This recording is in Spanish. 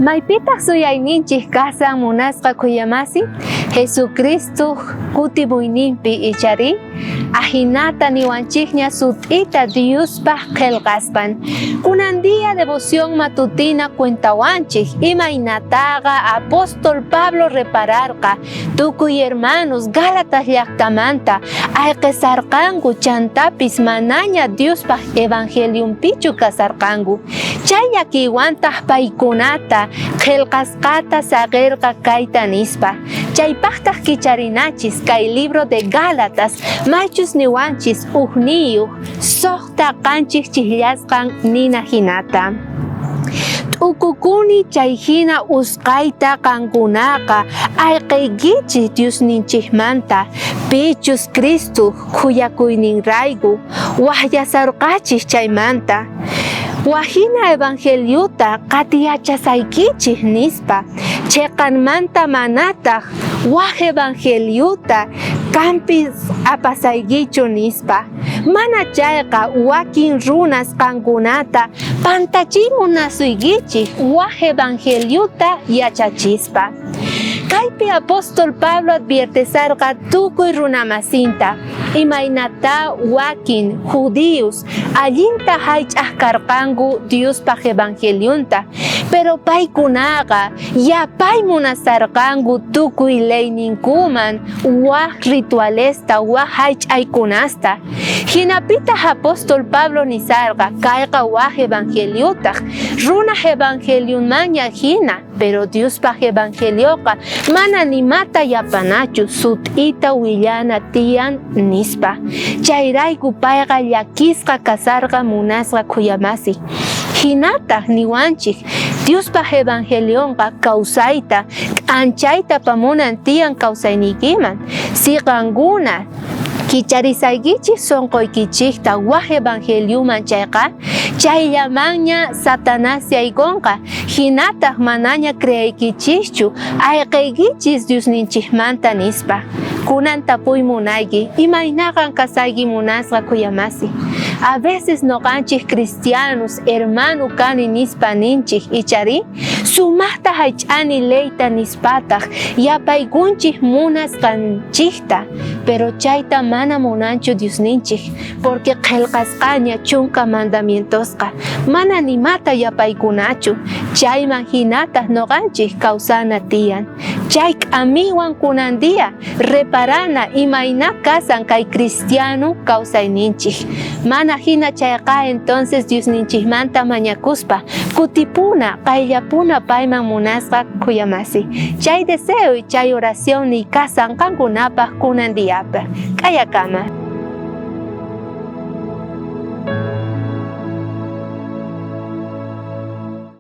Maypita suyayninchik kasan munasqa kuyamasi Jesucristo kutibuyninpi ichari ajinata niwanchikña sut'ita Diospaj qillqaspan. Kunan día Devoción Matutina cuentawanchik imaynataqa apóstol Pablo repararqa tukuy hermanos Gálatas llaqtamanta ayqisarqanku chantapis manaña Diospaj evangeliumpichu kasarqanku. Chay llakiwantaq paykunata qillqasqata saqirqa kayta nispa. Chaypaqtaq kicharinachis kay libro de Gálatas maychus niwanchis uqniyuq suqta qanchik chillasqan nina hinata. T'ukukuni chay hina usqayta qankunaqa ayqiykichis Diosninchikmanta pichus Cristo khuyakuyninrayku waqllasarqachis chaymanta. Wahina evangeliuta qatiyachasaykichis nispa cheqanmanta manataq waq evangeliuta kampis apasaykichu nispa. Mana chayqa wakin runas qankunata pantachimunasuykichis waq evangeliuta yachachispa. Kaypi apóstol Pablo adviertesarqa tukuy runamasinta imaynata wakin judíos allinta haych'aq karqanku Diospaj evangeliunta, pero paykunaqa yapay munasarqanku tukuy leyninkuman waq ritualesta waq haych'aykunasta. Hinapitaq apóstol Pablo nisarqa kayqa waq evangeliutaq runaq evangeliunmanña hina, pero Diospaj evangelioqa mana nimata yapanachu sut'ita willana tiyan nispa. Chayrayku payqa llakisqa kasarqa munasqa kuyamasi. Hinataq niwanchik Diospaj evangelionqa kawsayta anchayta pamunan tiyan kawsaynikiman. Siqankuna kicharisaykichis sonqoykichikta waq evangeliuman chayqa chayllamanña Satanás yaykunqa. Hinataq manaña creaykichischu ayqiykichis Diosninchikmanta nispa. Kunan tapuymunayki imaynaqan kasayki munasqa kuyamasi. A veces noqanchik cristianos hermano kani nispa ninchik ichari sumaqta haych'ani leyta nispataq yapaykunchik munasqanchikta, pero chayta mana munanchu Diosninchik porque qillqasqaña chunka mandamientosqa mana nimata yapaykunachu. Chayman hinataq noqanchik kawsana tiyan. Chay k'amiwan kunan día reparana imayna kasan kay cristiano kawsayninchik. Mana hina chayqa entonces Diosninchikmanta mañakuspa kutipuna qayllapuna payman munasqa kuyamasi. Chay deseo y chay oración ni kasan qankunapaq kunan diapa. Kayakama.